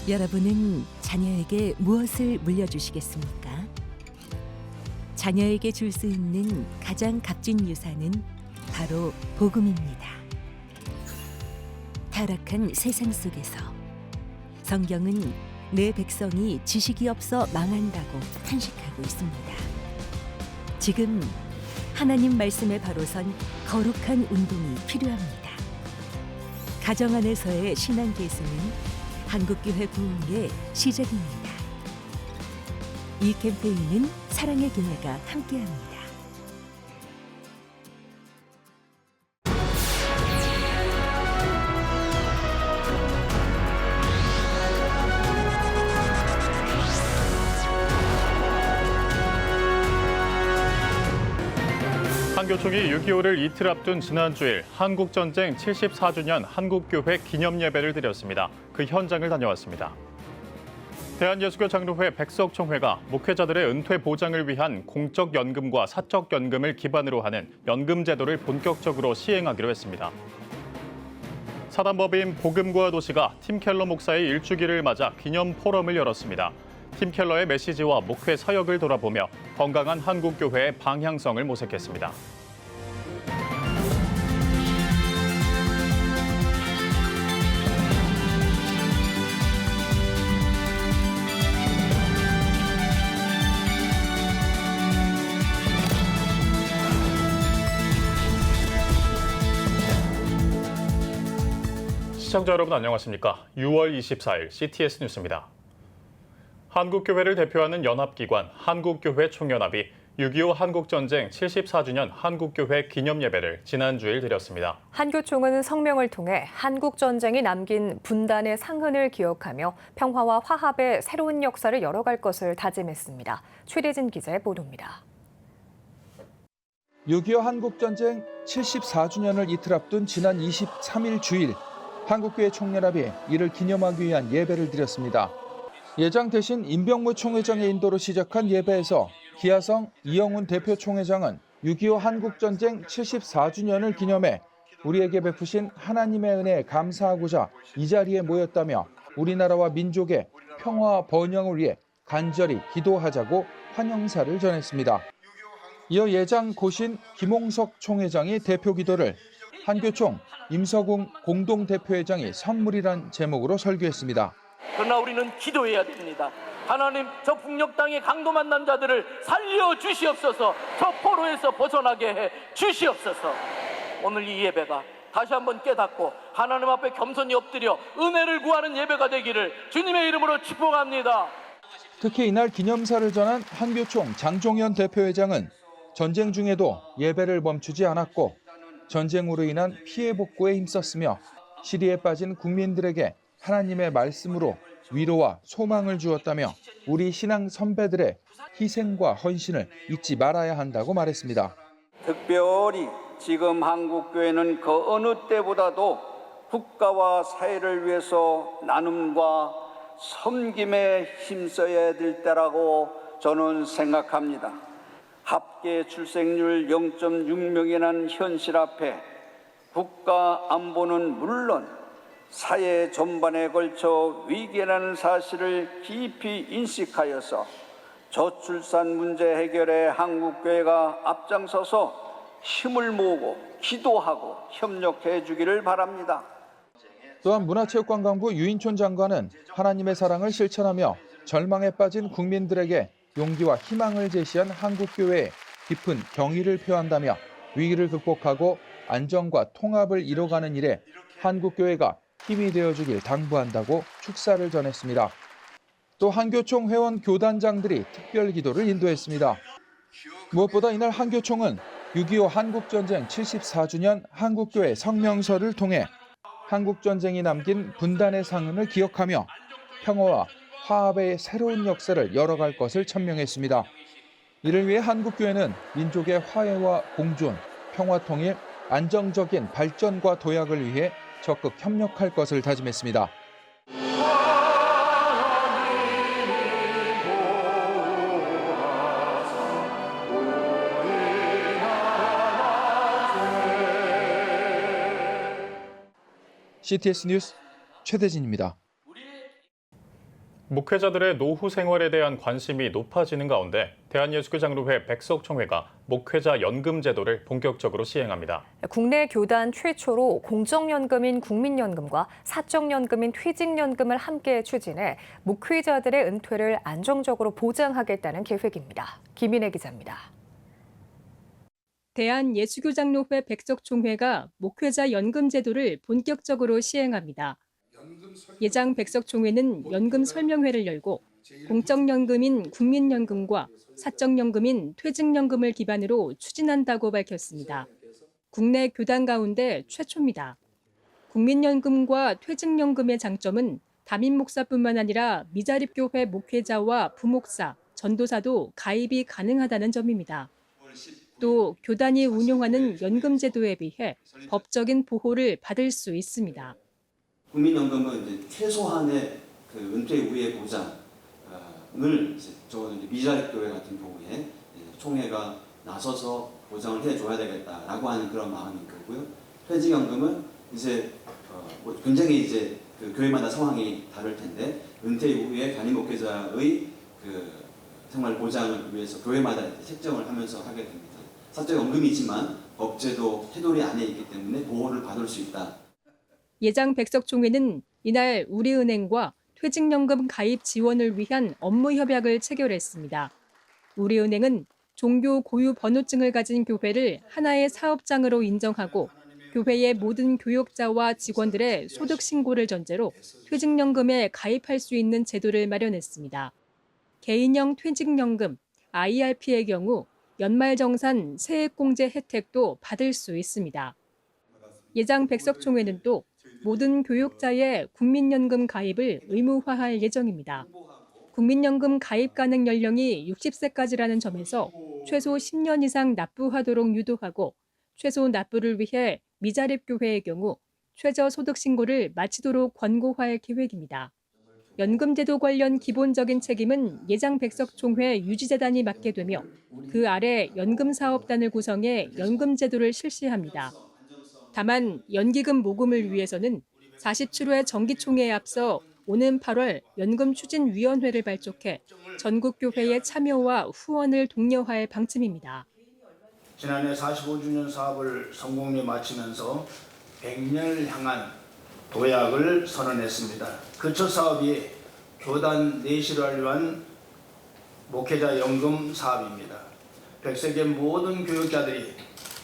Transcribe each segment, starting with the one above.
여러분은 자녀에게 무엇을 물려주시겠습니까? 자녀에게 줄 수 있는 가장 값진 유산은 바로 복음입니다. 타락한 세상 속에서 성경은 내 백성이 지식이 없어 망한다고 탄식하고 있습니다. 지금 하나님 말씀에 바로 선 거룩한 운동이 필요합니다. 가정 안에서의 신앙 계승은 한국교회 부흥의 시작입니다. 이 캠페인은 사랑의 교회가 함께합니다. 한교총이 6.25를 이틀 앞둔 지난주일 한국전쟁 74주년 한국교회 기념예배를 드렸습니다. 그 현장을 다녀왔습니다. 대한예수교 장로회 백석총회가 목회자들의 은퇴 보장을 위한 공적연금과 사적연금을 기반으로 하는 연금제도를 본격적으로 시행하기로 했습니다. 사단법인 복음과 도시가 팀 켈러 목사의 일주기를 맞아 기념 포럼을 열었습니다. 팀 켈러의 메시지와 목회 사역을 돌아보며 건강한 한국교회의 방향성을 모색했습니다. 시청자 여러분 안녕하십니까? 6월 24일 CTS 뉴스입니다. 한국교회를 대표하는 연합기관 한국교회 총연합이 6.25 한국전쟁 74주년 한국교회 기념예배를 지난주일 드렸습니다. 한교총은 성명을 통해 한국전쟁이 남긴 분단의 상흔을 기억하며 평화와 화합의 새로운 역사를 열어갈 것을 다짐했습니다. 최대진 기자의 보도입니다. 6.25 한국전쟁 74주년을 이틀 앞둔 지난 23일 주일 한국교회 총연합이 이를 기념하기 위한 예배를 드렸습니다. 예장 대신 임병무 총회장의 인도로 시작한 예배에서 기아성 이영훈 대표 총회장은 6.25 한국전쟁 74주년을 기념해 우리에게 베푸신 하나님의 은혜에 감사하고자 이 자리에 모였다며 우리나라와 민족의 평화와 번영을 위해 간절히 기도하자고 환영사를 전했습니다. 이어 예장 고신 김홍석 총회장이 대표 기도를 한교총 임서궁 공동대표회장이 선물이란 제목으로 설교했습니다. 그러나 우리는 기도해야 됩니다. 하나님, 저 북녘 땅의 강도 만난 자들을 살려 주시옵소서. 저 포로에서 벗어나게 해 주시옵소서. 오늘 이 예배가 다시 한번 깨닫고 하나님 앞에 겸손히 엎드려 은혜를 구하는 예배가 되기를 주님의 이름으로 축복합니다. 특히 이날 기념사를 전한 한교총 장종현 대표회장은 전쟁 중에도 예배를 멈추지 않았고 전쟁으로 인한 피해 복구에 힘썼으며 시리에 빠진 국민들에게 하나님의 말씀으로 위로와 소망을 주었다며 우리 신앙 선배들의 희생과 헌신을 잊지 말아야 한다고 말했습니다. 특별히 지금 한국교회는 그 어느 때보다도 국가와 사회를 위해서 나눔과 섬김에 힘써야 될 때라고 저는 생각합니다. 합계 출생률 0.6명이라는 현실 앞에 국가 안보는 물론 사회 전반에 걸쳐 위기라는 사실을 깊이 인식하여서 저출산 문제 해결에 한국교회가 앞장서서 힘을 모으고 기도하고 협력해 주기를 바랍니다. 또한 문화체육관광부 유인촌 장관은 하나님의 사랑을 실천하며 절망에 빠진 국민들에게 용기와 희망을 제시한 한국교회에 깊은 경의를 표한다며 위기를 극복하고 안정과 통합을 이뤄가는 일에 한국교회가 힘이 되어주길 당부한다고 축사를 전했습니다. 또 한교총 회원 교단장들이 특별 기도를 인도했습니다. 무엇보다 이날 한교총은 6.25 한국전쟁 74주년 한국교회 성명서를 통해 한국전쟁이 남긴 분단의 상흔을 기억하며 평화와 화합의 새로운 역사를 열어갈 것을 천명했습니다. 이를 위해 한국교회는 민족의 화해와 공존, 평화통일, 안정적인 발전과 도약을 위해 적극 협력할 것을 다짐했습니다. CTS 뉴스 최대진입니다. 목회자들의 노후 생활에 대한 관심이 높아지는 가운데 대한예수교 장로회 백석총회가 목회자 연금 제도를 본격적으로 시행합니다. 국내 교단 최초로 공적연금인 국민연금과 사적연금인 퇴직연금을 함께 추진해 목회자들의 은퇴를 안정적으로 보장하겠다는 계획입니다. 김인혜 기자입니다. 대한예수교장로회 백석총회가 목회자 연금 제도를 본격적으로 시행합니다. 예장 백석총회는 연금 설명회를 열고 공적연금인 국민연금과 사적연금인 퇴직연금을 기반으로 추진한다고 밝혔습니다. 국내 교단 가운데 최초입니다. 국민연금과 퇴직연금의 장점은 담임 목사뿐만 아니라 미자립교회 목회자와 부목사, 전도사도 가입이 가능하다는 점입니다. 또 교단이 운용하는 연금 제도에 비해 법적인 보호를 받을 수 있습니다. 국민연금은 이제 최소한의 그 은퇴 후의 보장을 적어도 미자립교회 같은 경우에 총회가 나서서 보장을 해줘야 되겠다라고 하는 그런 마음인 거고요. 퇴직연금은 이제 굉장히 이제 그 교회마다 상황이 다를 텐데 은퇴 이후에 담임 목회자의 그 생활 보장을 위해서 교회마다 책정을 하면서 하게 됩니다. 사적연금이지만 법제도 테두리 안에 있기 때문에 보호를 받을 수 있다. 예장 백석총회는 이날 우리은행과 퇴직연금 가입 지원을 위한 업무 협약을 체결했습니다. 우리은행은 종교 고유 번호증을 가진 교회를 하나의 사업장으로 인정하고 교회의 모든 교역자와 직원들의 소득 신고를 전제로 퇴직연금에 가입할 수 있는 제도를 마련했습니다. 개인형 퇴직연금, IRP의 경우 연말정산 세액공제 혜택도 받을 수 있습니다. 예장 백석총회는 또 모든 교육자의 국민연금 가입을 의무화할 예정입니다. 국민연금 가입 가능 연령이 60세까지라는 점에서 최소 10년 이상 납부하도록 유도하고 최소 납부를 위해 미자립교회의 경우 최저소득 신고를 마치도록 권고할 계획입니다. 연금제도 관련 기본적인 책임은 예장 백석총회 유지재단이 맡게 되며 그 아래 연금사업단을 구성해 연금제도를 실시합니다. 다만 연기금 모금을 위해서는 47회 정기총회에 앞서 오는 8월 연금추진위원회를 발족해 전국교회의 참여와 후원을 독려할 방침입니다. 지난해 45주년 사업을 성공리 마치면서 100년을 향한 도약을 선언했습니다. 그 첫 사업이 교단 내실화를 위한 목회자 연금 사업입니다. 100세계 모든 교육자들이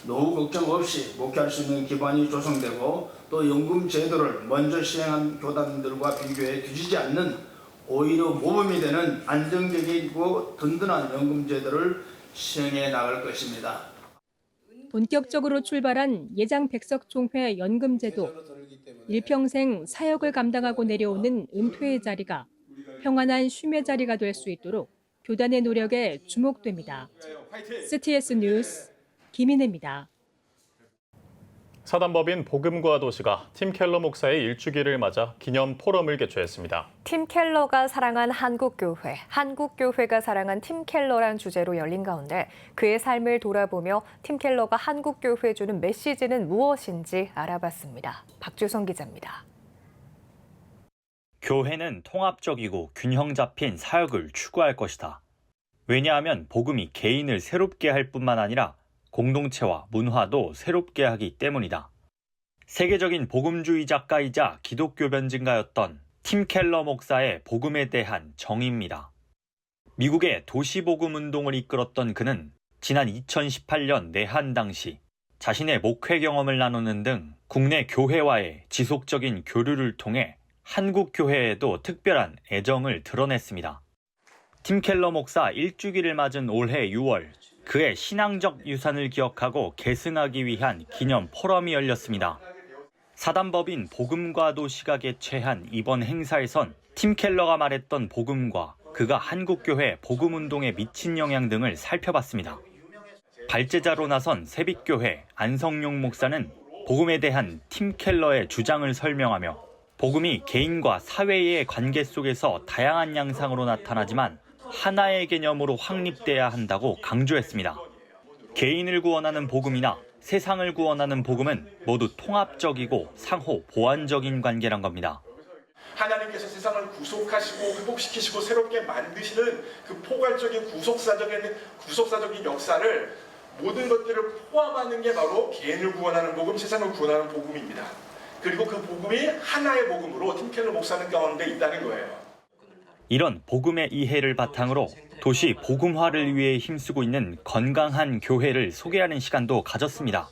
노후 걱정 없이 목회할 수 있는 기반이 조성되고 또 연금 제도를 먼저 시행한 교단들과 비교해 뒤지지 않는 오히려 모범이 되는 안정적이고 든든한 연금 제도를 시행해 나갈 것입니다. 본격적으로 출발한 예장 백석총회 연금제도, 일평생 사역을 감당하고 내려오는 은퇴의 자리가 평안한 쉼의 자리가 될 수 있도록 교단의 노력에 주목됩니다. CTS 뉴스 김인혜입니다. 사단법인 복음과 도시가 팀 켈러 목사의 일주기를 맞아 기념 포럼을 개최했습니다. 팀 켈러가 사랑한 한국교회, 한국교회가 사랑한 팀 켈러란 주제로 열린 가운데 그의 삶을 돌아보며 팀 켈러가 한국교회에 주는 메시지는 무엇인지 알아봤습니다. 박주성 기자입니다. 교회는 통합적이고 균형 잡힌 사역을 추구할 것이다. 왜냐하면 복음이 개인을 새롭게 할 뿐만 아니라 공동체와 문화도 새롭게 하기 때문이다. 세계적인 복음주의 작가이자 기독교 변증가였던 팀 켈러 목사의 복음에 대한 정의입니다. 미국의 도시복음 운동을 이끌었던 그는 지난 2018년 내한 당시 자신의 목회 경험을 나누는 등 국내 교회와의 지속적인 교류를 통해 한국 교회에도 특별한 애정을 드러냈습니다. 팀 켈러 목사 일주기를 맞은 올해 6월 그의 신앙적 유산을 기억하고 계승하기 위한 기념 포럼이 열렸습니다. 사단법인 복음과 도시가 개최한 이번 행사에선 팀 켈러가 말했던 복음과 그가 한국교회 복음운동에 미친 영향 등을 살펴봤습니다. 발제자로 나선 새빛교회 안성용 목사는 복음에 대한 팀 켈러의 주장을 설명하며 복음이 개인과 사회의 관계 속에서 다양한 양상으로 나타나지만 하나의 개념으로 확립돼야 한다고 강조했습니다. 개인을 구원하는 복음이나 세상을 구원하는 복음은 모두 통합적이고 상호 보완적인 관계란 겁니다. 하나님께서 세상을 구속하시고 회복시키시고 새롭게 만드시는 그 포괄적인 구속사적인 역사를 모든 것들을 포함하는 게 바로 개인을 구원하는 복음, 세상을 구원하는 복음입니다. 그리고 그 복음이 하나의 복음으로 팀 켈러 목사님 가운데 있다는 거예요. 이런 복음의 이해를 바탕으로 도시 복음화를 위해 힘쓰고 있는 건강한 교회를 소개하는 시간도 가졌습니다.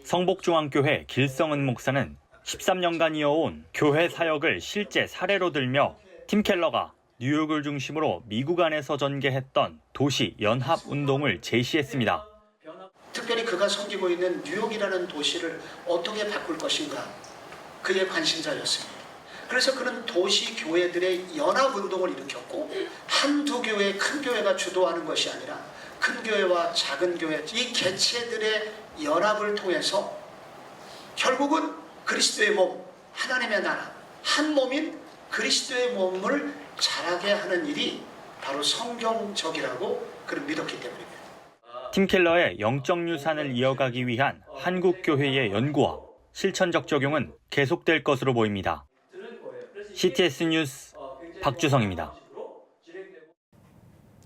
성복중앙교회 길성은 목사는 13년간 이어온 교회 사역을 실제 사례로 들며 팀 켈러가 뉴욕을 중심으로 미국 안에서 전개했던 도시 연합 운동을 제시했습니다. 특별히 그가 섬기고 있는 뉴욕이라는 도시를 어떻게 바꿀 것인가, 그의 관심사였습니다. 그래서 그는 도시 교회들의 연합 운동을 일으켰고, 한두 교회, 큰 교회가 주도하는 것이 아니라 큰 교회와 작은 교회, 이 개체들의 연합을 통해서 결국은 그리스도의 몸, 하나님의 나라, 한 몸인 그리스도의 몸을 자라게 하는 일이 바로 성경적이라고 그를 믿었기 때문입니다. 팀 켈러의 영적 유산을 이어가기 위한 한국 교회의 연구와 실천적 적용은 계속될 것으로 보입니다. CTS 뉴스 박주성입니다.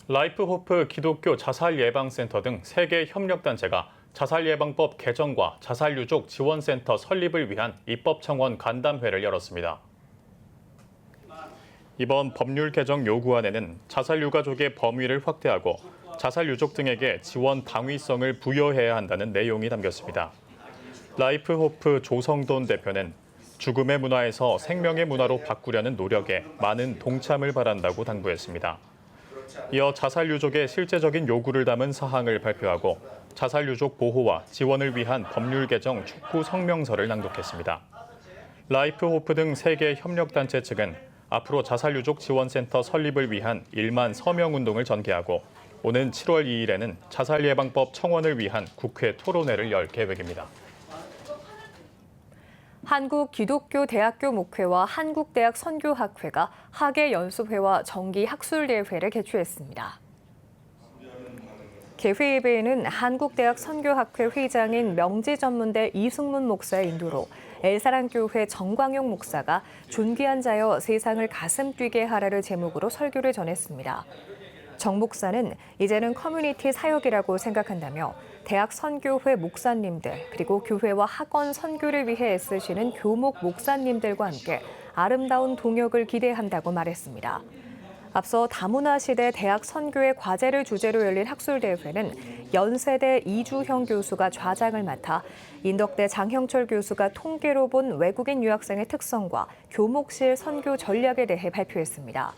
라이프 호프 기독교 자살 예방센터 등 3개 협력단체가 자살예방법 개정과 자살유족 지원센터 설립을 위한 입법청원 간담회를 열었습니다. 이번 법률 개정 요구안에는 자살유가족의 범위를 확대하고 자살유족 등에게 지원 당위성을 부여해야 한다는 내용이 담겼습니다. 라이프 호프 조성돈 대표는 죽음의 문화에서 생명의 문화로 바꾸려는 노력에 많은 동참을 바란다고 당부했습니다. 이어 자살유족의 실제적인 요구를 담은 사항을 발표하고 자살유족 보호와 지원을 위한 법률 개정 촉구 성명서를 낭독했습니다. 라이프 호프 등 3개 협력단체 측은 앞으로 자살유족 지원센터 설립을 위한 1만 서명운동을 전개하고 오는 7월 2일에는 자살예방법 청원을 위한 국회 토론회를 열 계획입니다. 한국기독교대학교 목회와 한국대학 선교학회가 학예연수회와 정기학술대회를 개최했습니다. 개회 예배에는 한국대학 선교학회 회장인 명지전문대 이승문 목사의 인도로 엘사랑교회 정광용 목사가 존귀한 자여 세상을 가슴 뛰게 하라를 제목으로 설교를 전했습니다. 정 목사는 이제는 커뮤니티 사역이라고 생각한다며 대학 선교회 목사님들 그리고 교회와 학원 선교를 위해 애쓰시는 교목 목사님들과 함께 아름다운 동역을 기대한다고 말했습니다. 앞서 다문화시대 대학 선교의 과제를 주제로 열린 학술대회는 연세대 이주형 교수가 좌장을 맡아 인덕대 장형철 교수가 통계로 본 외국인 유학생의 특성과 교목실 선교 전략에 대해 발표했습니다.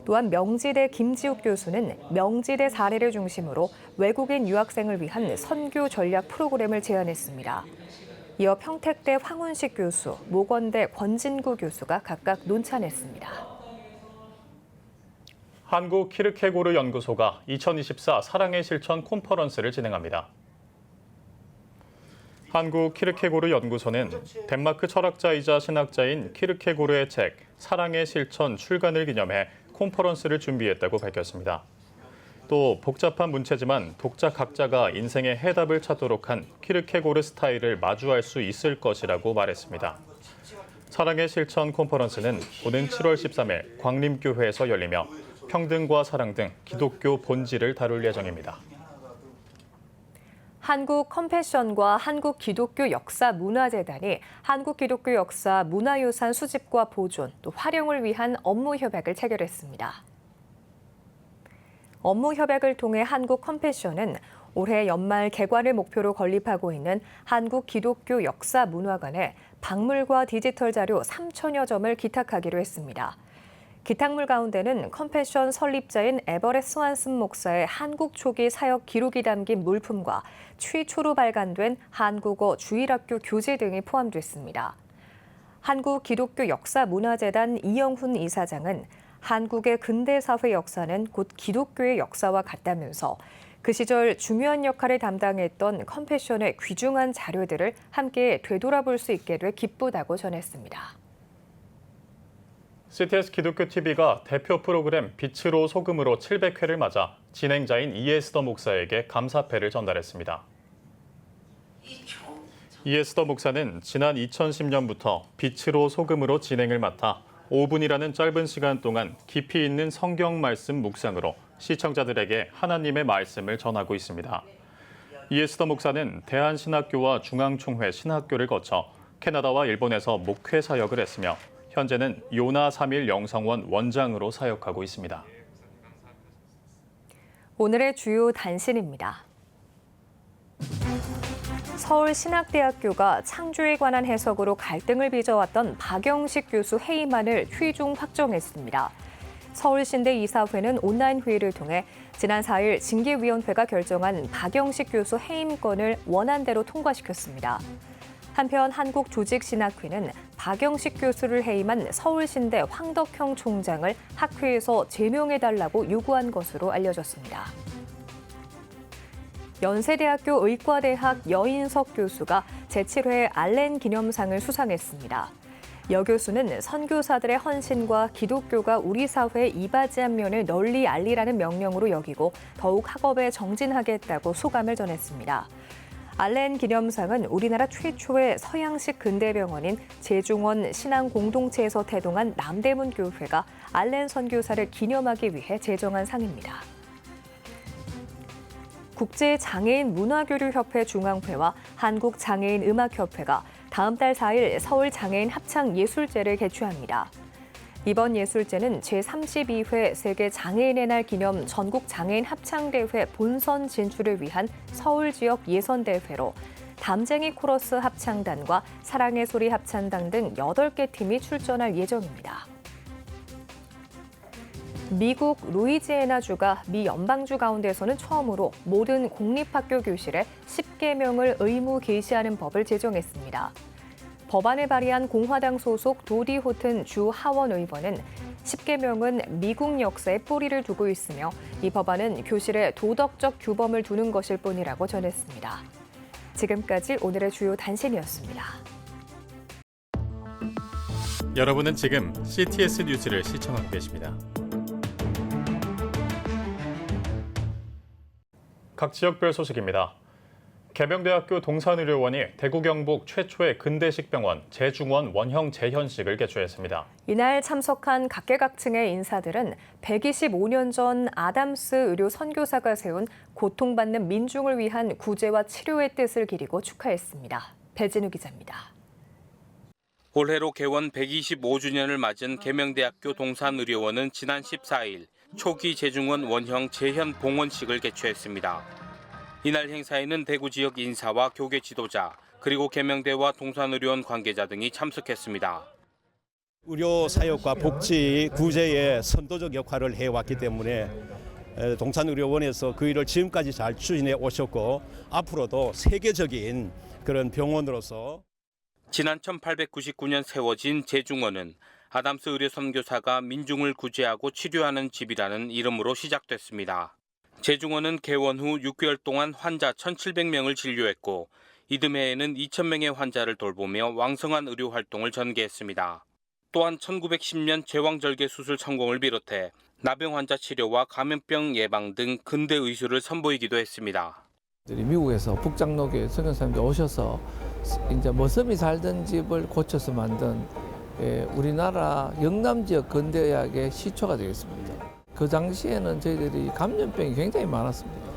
또한 명지대 김지욱 교수는 명지대 사례를 중심으로 외국인 유학생을 위한 선교 전략 프로그램을 제안했습니다. 이어 평택대 황운식 교수, 모건대 권진구 교수가 각각 논찬했습니다. 한국 키르케고르 연구소가 2024 사랑의 실천 컨퍼런스를 진행합니다. 한국 키르케고르 연구소는 덴마크 철학자이자 신학자인 키르케고르의 책 사랑의 실천 출간을 기념해 컨퍼런스를 준비했다고 밝혔습니다. 또 복잡한 문체지만 독자 각자가 인생의 해답을 찾도록 한 키르케고르 스타일을 마주할 수 있을 것이라고 말했습니다. 사랑의 실천 컨퍼런스는 오는 7월 13일 광림교회에서 열리며 평등과 사랑 등 기독교 본질을 다룰 예정입니다. 한국 컴패션과 한국기독교역사문화재단이 한국기독교 역사 문화유산 수집과 보존, 또 활용을 위한 업무 협약을 체결했습니다. 업무 협약을 통해 한국 컴패션은 올해 연말 개관을 목표로 건립하고 있는 한국기독교역사문화관에 박물과 디지털 자료 3천여 점을 기탁하기로 했습니다. 기탁물 가운데는 컴패션 설립자인 에버렛 스완슨 목사의 한국 초기 사역 기록이 담긴 물품과 최초로 발간된 한국어 주일학교 교재 등이 포함됐습니다. 한국기독교역사문화재단 이영훈 이사장은 한국의 근대사회 역사는 곧 기독교의 역사와 같다면서 그 시절 중요한 역할을 담당했던 컴패션의 귀중한 자료들을 함께 되돌아볼 수 있게 돼 기쁘다고 전했습니다. CTS 기독교TV가 대표 프로그램 빛으로 소금으로 700회를 맞아 진행자인 이에스더 목사에게 감사패를 전달했습니다. 이에스더 목사는 지난 2010년부터 빛으로 소금으로 진행을 맡아 5분이라는 짧은 시간 동안 깊이 있는 성경 말씀 묵상으로 시청자들에게 하나님의 말씀을 전하고 있습니다. 이에스더 목사는 대한신학교와 중앙총회 신학교를 거쳐 캐나다와 일본에서 목회 사역을 했으며 현재는 요나 3일 영성원 원장으로 사역하고 있습니다. 오늘의 주요 단신입니다. 서울신학대학교가 창조에 관한 해석으로 갈등을 빚어왔던 박영식 교수 해임안을 최종 확정했습니다. 서울신대 이사회는 온라인 회의를 통해 지난 4일 징계위원회가 결정한 박영식 교수 해임건을 원안대로 통과시켰습니다. 한편 한국조직신학회는 박영식 교수를 해임한 서울신대 황덕형 총장을 학회에서 제명해달라고 요구한 것으로 알려졌습니다. 연세대학교 의과대학 여인석 교수가 제7회 알렌 기념상을 수상했습니다. 여 교수는 선교사들의 헌신과 기독교가 우리 사회에 이바지한 면을 널리 알리라는 명령으로 여기고 더욱 학업에 정진하겠다고 소감을 전했습니다. 알렌 기념상은 우리나라 최초의 서양식 근대병원인 제중원 신앙공동체에서 태동한 남대문 교회가 알렌 선교사를 기념하기 위해 제정한 상입니다. 국제장애인문화교류협회 중앙회와 한국장애인음악협회가 다음 달 4일 서울장애인 합창예술제를 개최합니다. 이번 예술제는 제32회 세계장애인의 날 기념 전국장애인 합창대회 본선 진출을 위한 서울 지역 예선대회로 담쟁이 코러스 합창단과 사랑의 소리 합창단 등 8개 팀이 출전할 예정입니다. 미국 루이지애나주가 미 연방주 가운데서는 처음으로 모든 공립학교 교실에 10계명을 의무 게시하는 법을 제정했습니다. 법안을 발의한 공화당 소속 도디 호튼 주 하원 의원은 10계명은 미국 역사에 뿌리를 두고 있으며 이 법안은 교실에 도덕적 규범을 두는 것일 뿐이라고 전했습니다. 지금까지 오늘의 주요 단신이었습니다. 여러분은 지금 CTS 뉴스를 시청하고 계십니다. 각 지역별 소식입니다. 계명대학교 동산의료원이 대구 경북 최초의 근대식 병원 제중원 원형 재현식을 개최했습니다. 이날 참석한 각계각층의 인사들은 125년 전 아담스 의료 선교사가 세운 고통받는 민중을 위한 구제와 치료의 뜻을 기리고 축하했습니다. 배진우 기자입니다. 올해로 개원 125주년을 맞은 계명대학교 동산의료원은 지난 14일 초기 제중원 원형 재현 봉헌식을 개최했습니다. 이날 행사에는 대구 지역 인사와 교계 지도자, 그리고 계명대와 동산의료원 관계자 등이 참석했습니다. 의료 사역과 복지 구제에 선도적 역할을 해왔기 때문에 동산의료원에서 그 일을 지금까지 잘 추진해 오셨고 앞으로도 세계적인 그런 병원으로서 지난 1899년 세워진 제중원은 아담스 의료 선교사가 민중을 구제하고 치료하는 집이라는 이름으로 시작됐습니다. 제중원은 개원 후 6개월 동안 환자 1,700명을 진료했고 이듬해에는 2,000명의 환자를 돌보며 왕성한 의료 활동을 전개했습니다. 또한 1910년 제왕절개 수술 성공을 비롯해 나병 환자 치료와 감염병 예방 등 근대 의술을 선보이기도 했습니다. 미국에서 북장로교회 선교사님들 오셔서 이제 머슴이 살던 집을 고쳐서 만든 우리나라 영남 지역 근대의학의 시초가 되겠습니다. 그 당시에는 저희들이 감염병이 굉장히 많았습니다.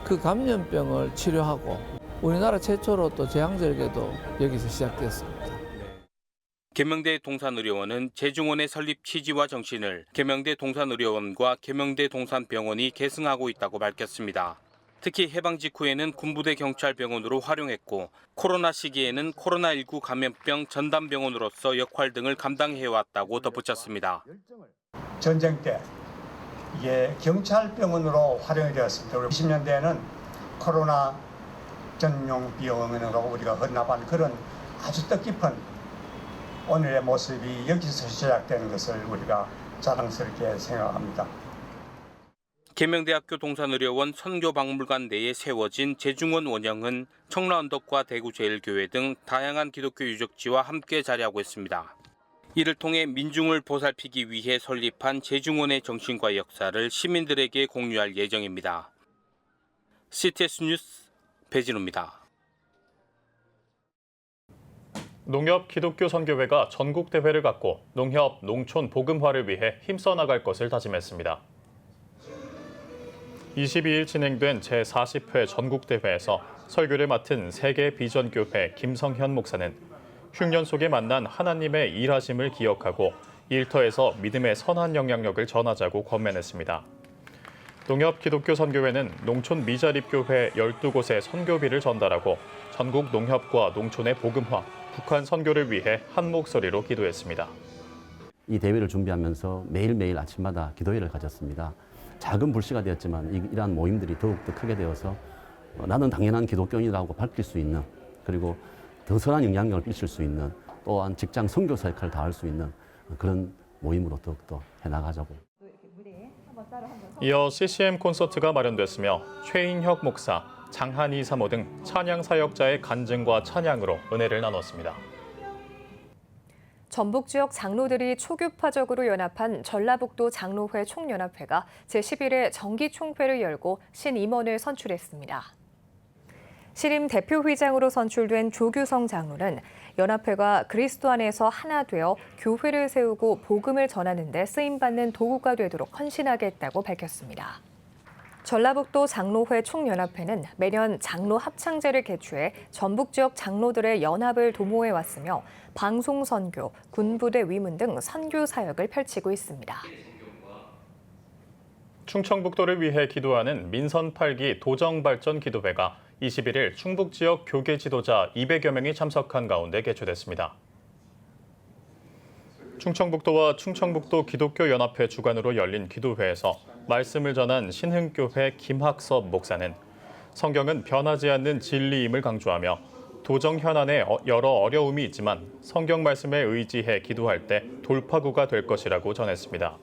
그 감염병을 치료하고 우리나라 최초로 또 제왕절개도 여기서 시작됐습니다. 계명대 동산의료원은 제중원의 설립 취지와 정신을 계명대 동산의료원과 계명대 동산병원이 계승하고 있다고 밝혔습니다. 특히 해방 직후에는 군부대 경찰병원으로 활용했고 코로나 시기에는 코로나19 감염병 전담병원으로서 역할 등을 감당해왔다고 덧붙였습니다. 전쟁 때 이게 경찰병원으로 활용이 되었습니다. 20년대에는 코로나 전용 병원으로 우리가 헌납한 그런 아주 뜻깊은 오늘의 모습이 여기서 시작되는 것을 우리가 자랑스럽게 생각합니다. 계명대학교 동산의료원 선교박물관 내에 세워진 제중원 원형은 청라언덕과 대구제일교회 등 다양한 기독교 유적지와 함께 자리하고 있습니다. 이를 통해 민중을 보살피기 위해 설립한 제중원의 정신과 역사를 시민들에게 공유할 예정입니다. CTS 뉴스 배진우입니다. 농협 기독교 선교회가 전국 대회를 갖고 농협 농촌 복음화를 위해 힘써 나갈 것을 다짐했습니다. 22일 진행된 제40회 전국 대회에서 설교를 맡은 세계 비전교회 김성현 목사는 흉년 속에 만난 하나님의 일하심을 기억하고 일터에서 믿음의 선한 영향력을 전하자고 권면했습니다. 농협 기독교 선교회는 농촌 미자립교회 12곳에 선교비를 전달하고 전국 농협과 농촌의 복음화, 북한 선교를 위해 한 목소리로 기도했습니다. 이 대회를 준비하면서 매일매일 아침마다 기도회를 가졌습니다. 작은 불씨가 되었지만 이러한 모임들이 더욱더 크게 되어서 나는 당연한 기독교인이라고 밝힐 수 있는, 그리고 더 선한 영향력을 끼칠 수 있는, 또한 직장 선교사 역할을 다할 수 있는 그런 모임으로 더욱더 해나가자고. 이어 CCM 콘서트가 마련됐으며 최인혁 목사, 장한희 사모 등 찬양 사역자의 간증과 찬양으로 은혜를 나눴습니다. 전북 지역 장로들이 초교파적으로 연합한 전라북도 장로회 총연합회가 제11회 정기총회를 열고 신임원을 선출했습니다. 신임 대표회장으로 선출된 조규성 장로는 연합회가 그리스도 안에서 하나 되어 교회를 세우고 복음을 전하는 데 쓰임받는 도구가 되도록 헌신하겠다고 밝혔습니다. 전라북도 장로회 총연합회는 매년 장로 합창제를 개최해 전북 지역 장로들의 연합을 도모해 왔으며 방송 선교, 군부대 위문 등 선교 사역을 펼치고 있습니다. 충청북도를 위해 기도하는 민선 8기 도정발전 기도회가 21일 충북 지역 교계 지도자 200여 명이 참석한 가운데 개최됐습니다. 충청북도와 충청북도 기독교연합회 주관으로 열린 기도회에서 말씀을 전한 신흥교회 김학섭 목사는 성경은 변하지 않는 진리임을 강조하며 도정 현안에 여러 어려움이 있지만 성경 말씀에 의지해 기도할 때 돌파구가 될 것이라고 전했습니다.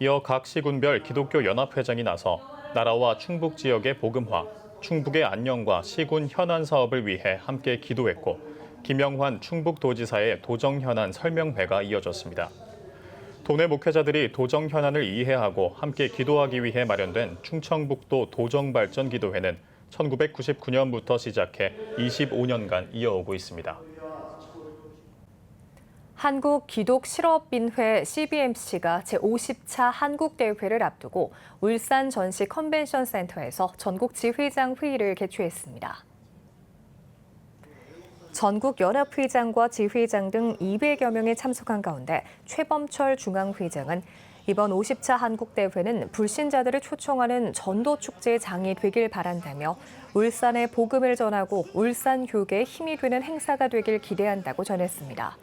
이어 각 시군별 기독교 연합회장이 나서 나라와 충북 지역의 복음화, 충북의 안녕과 시군 현안 사업을 위해 함께 기도했고 김영환 충북도지사의 도정 현안 설명회가 이어졌습니다. 도내 목회자들이 도정 현안을 이해하고 함께 기도하기 위해 마련된 충청북도 도정발전 기도회는 1999년부터 시작해 25년간 이어오고 있습니다. 한국기독실업인회 CBMC가 제50차 한국대회를 앞두고 울산 전시 컨벤션 센터에서 전국 지회장 회의를 개최했습니다. 전국 연합회장과 지회장 등 200여 명이 참석한 가운데 최범철 중앙회장은 이번 50차 한국대회는 불신자들을 초청하는 전도축제의 장이 되길 바란다며 울산의 복음을 전하고 울산 교계의 힘이 되는 행사가 되길 기대한다고 전했습니다.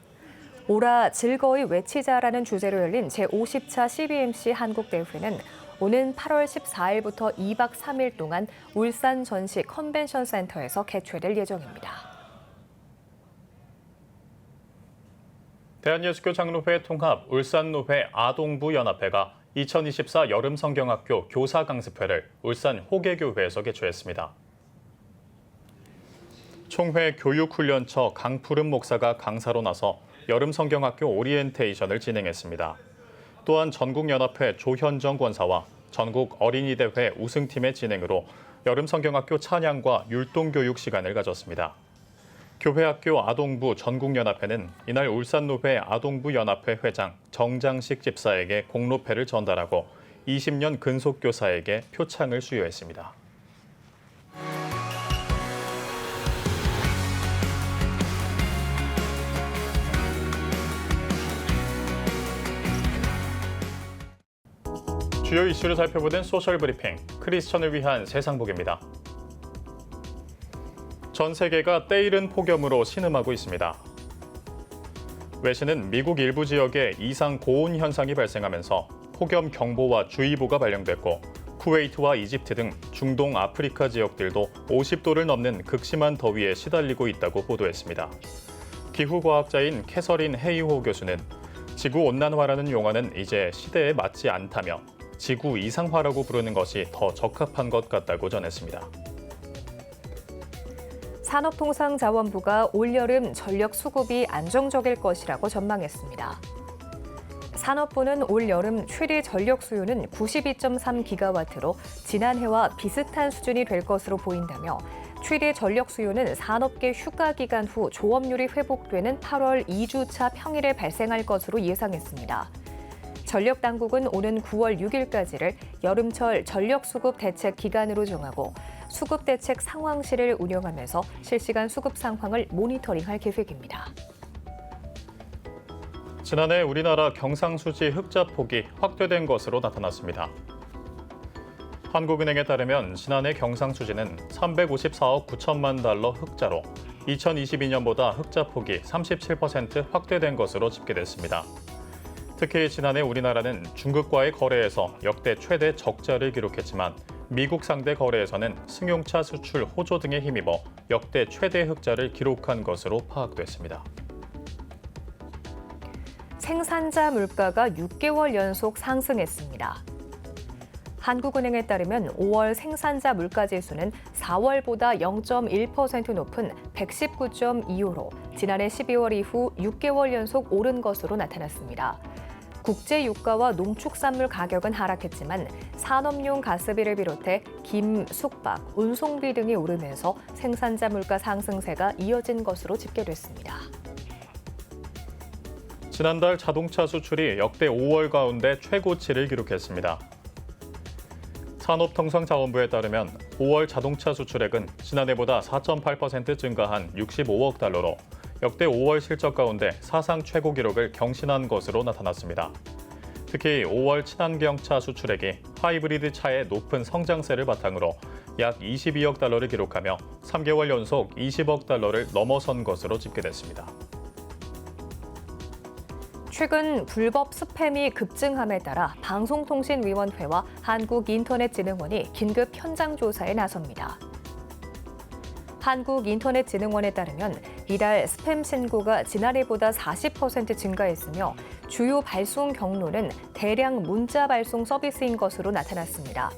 오라 즐거이 외치자라는 주제로 열린 제50차 CBMC 한국대회는 오는 8월 14일부터 2박 3일 동안 울산 전시 컨벤션 센터에서 개최될 예정입니다. 대한예수교 장로회 통합 울산노회 아동부 연합회가 2024 여름성경학교 교사 강습회를 울산 호계교회에서 개최했습니다. 총회 교육훈련처 강푸른 목사가 강사로 나서 여름성경학교 오리엔테이션을 진행했습니다. 또한 전국연합회 조현정 권사와 전국 어린이대회 우승팀의 진행으로 여름성경학교 찬양과 율동교육 시간을 가졌습니다. 교회학교 아동부 전국연합회는 이날 울산노회 아동부 연합회 회장 정장식 집사에게 공로패를 전달하고 20년 근속교사에게 표창을 수여했습니다. 주요 이슈를 살펴보는 소셜 브리핑, 크리스천을 위한 세상복입니다. 전 세계가 때이른 폭염으로 신음하고 있습니다. 외신은 미국 일부 지역에 이상 고온 현상이 발생하면서 폭염 경보와 주의보가 발령됐고 쿠웨이트와 이집트 등 중동 아프리카 지역들도 50도를 넘는 극심한 더위에 시달리고 있다고 보도했습니다. 기후과학자인 캐서린 헤이호 교수는 지구온난화라는 용어는 이제 시대에 맞지 않다며 지구 이상화라고 부르는 것이 더 적합한 것 같다고 전했습니다. 산업통상자원부가 올여름 전력 수급이 안정적일 것이라고 전망했습니다. 산업부는 올여름 최대 전력 수요는 92.3기가와트로 지난해와 비슷한 수준이 될 것으로 보인다며 최대 전력 수요는 산업계 휴가 기간 후 조업률이 회복되는 8월 2주차 평일에 발생할 것으로 예상했습니다. 전력 당국은 오는 9월 6일까지를 여름철 전력 수급 대책 기간으로 정하고 수급 대책 상황실을 운영하면서 실시간 수급 상황을 모니터링할 계획입니다. 지난해 우리나라 경상수지 흑자 폭이 확대된 것으로 나타났습니다. 한국은행에 따르면 지난해 경상수지는 354억 9천만 달러 흑자로 2022년보다 흑자 폭이 37% 확대된 것으로 집계됐습니다. 특히 지난해 우리나라는 중국과의 거래에서 역대 최대 적자를 기록했지만 미국 상대 거래에서는 승용차 수출 호조 등에 힘입어 역대 최대 흑자를 기록한 것으로 파악됐습니다. 생산자 물가가 6개월 연속 상승했습니다. 한국은행에 따르면 5월 생산자 물가지수는 4월보다 0.1% 높은 119.25로 지난해 12월 이후 6개월 연속 오른 것으로 나타났습니다. 국제 유가와 농축산물 가격은 하락했지만 산업용 가스비를 비롯해 김, 숙박, 운송비 등이 오르면서 생산자 물가 상승세가 이어진 것으로 집계됐습니다. 지난달 자동차 수출이 역대 5월 가운데 최고치를 기록했습니다. 산업통상자원부에 따르면 5월 자동차 수출액은 지난해보다 4.8% 증가한 65억 달러로 역대 5월 실적 가운데 사상 최고 기록을 경신한 것으로 나타났습니다. 특히 5월 친환경차 수출액이 하이브리드 차의 높은 성장세를 바탕으로 약 22억 달러를 기록하며 3개월 연속 20억 달러를 넘어선 것으로 집계됐습니다. 최근 불법 스팸이 급증함에 따라 방송통신위원회와 한국인터넷진흥원이 긴급 현장 조사에 나섭니다. 한국인터넷진흥원에 따르면 이달 스팸 신고가 지난해보다 40% 증가했으며 주요 발송 경로는 대량 문자 발송 서비스인 것으로 나타났습니다.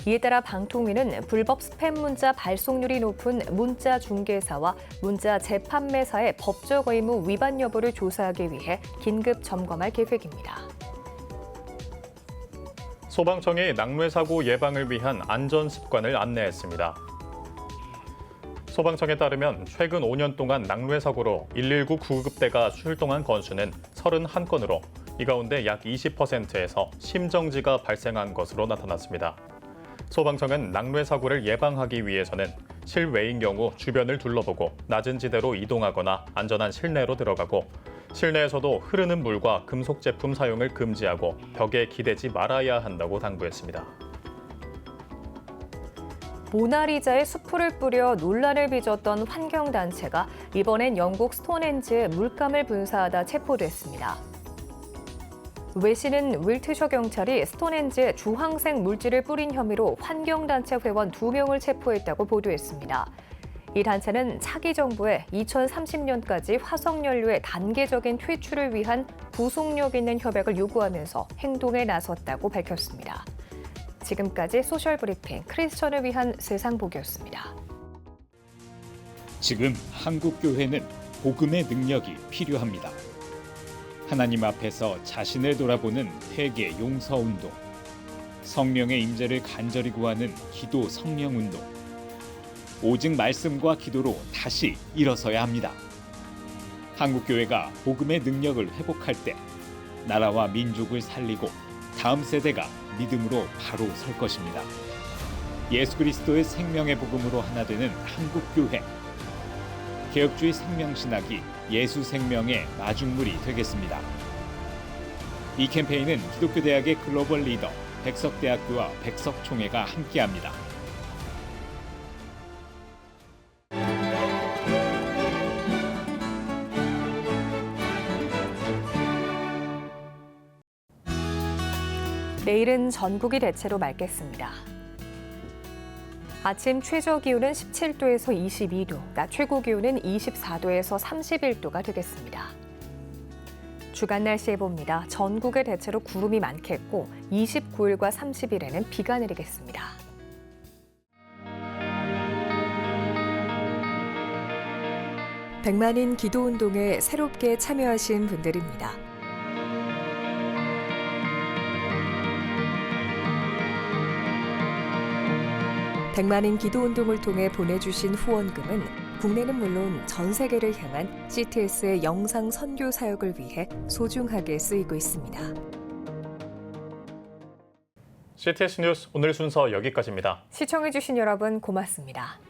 이에 따라 방통위는 불법 스팸 문자 발송률이 높은 문자 중개사와 문자 재판매사의 법적 의무 위반 여부를 조사하기 위해 긴급 점검할 계획입니다. 소방청이 낙뢰 사고 예방을 위한 안전 습관을 안내했습니다. 소방청에 따르면 최근 5년 동안 낙뢰 사고로 119 구급대가 출동한 건수는 31건으로 이 가운데 약 20%에서 심정지가 발생한 것으로 나타났습니다. 소방청은 낙뢰 사고를 예방하기 위해서는 실외인 경우 주변을 둘러보고 낮은 지대로 이동하거나 안전한 실내로 들어가고 실내에서도 흐르는 물과 금속 제품 사용을 금지하고 벽에 기대지 말아야 한다고 당부했습니다. 모나리자에 수풀을 뿌려 논란을 빚었던 환경단체가 이번엔 영국 스톤헨지에 물감을 분사하다 체포됐습니다. 외신은 윌트셔 경찰이 스톤헨지에 주황색 물질을 뿌린 혐의로 환경단체 회원 2명을 체포했다고 보도했습니다. 이 단체는 차기 정부에 2030년까지 화석연료의 단계적인 퇴출을 위한 구속력 있는 협약을 요구하면서 행동에 나섰다고 밝혔습니다. 지금까지 소셜브리핑 크리스천을 위한 세상보기였습니다. 지금 한국교회는 복음의 능력이 필요합니다. 하나님 앞에서 자신을 돌아보는 회개 용서운동, 성령의 임재를 간절히 구하는 기도 성령운동, 오직 말씀과 기도로 다시 일어서야 합니다. 한국교회가 복음의 능력을 회복할 때 나라와 민족을 살리고 다음 세대가 믿음으로 바로 설 것입니다. 예수 그리스도의 생명의 복음으로 하나 되는 한국교회. 개혁주의 생명신학이 예수 생명의 마중물이 되겠습니다. 이 캠페인은 기독교대학의 글로벌 리더 백석대학교와 백석총회가 함께합니다. 내일은 전국이 대체로 맑겠습니다. 아침 최저 기온은 17도에서 22도, 낮 최고 기온은 24도에서 31도가 되겠습니다. 주간 날씨 해봅니다. 전국에 대체로 구름이 많겠고 29일과 30일에는 비가 내리겠습니다. 백만인 기도운동에 새롭게 참여하신 분들입니다. 100만인 기도운동을 통해 보내주신 후원금은 국내는 물론 전 세계를 향한 CTS의 영상 선교 사역을 위해 소중하게 쓰이고 있습니다. CTS 뉴스 오늘 순서 여기까지입니다. 시청해주신 여러분 고맙습니다.